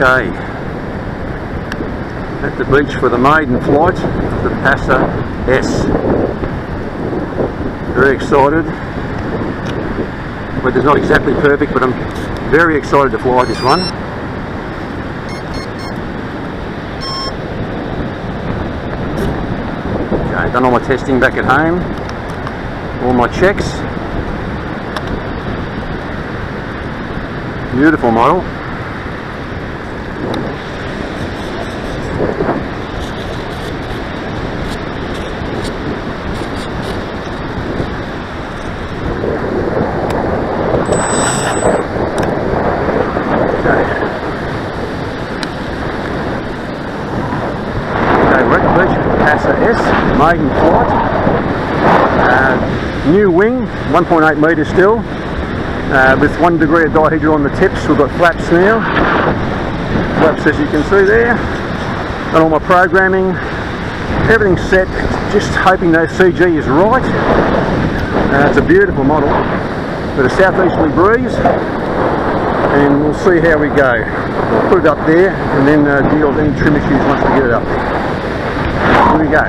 Okay, at the beach for the maiden flight, the Passa S. Very excited. Weather's not exactly perfect, but I'm very excited to fly this one. Okay, done all my testing back at home, all my checks. Beautiful model. Passa S, maiden flight, new wing, 1.8 metres still, with 1 degree of dihedral on the tips. We've got flaps now, flaps as you can see there, and all my programming, everything's set, just hoping that CG is right. It's a beautiful model, with a southeasterly breeze, and we'll see how we go. I'll put it up there and then deal with any trim issues once we get it up there. Here we go.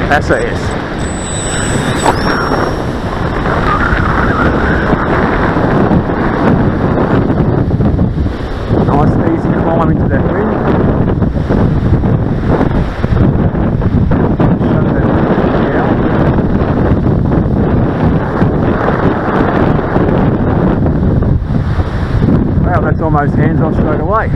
Passa S. Nice easy climb into that wind. Shut that down. Wow, that's almost hands off straight away.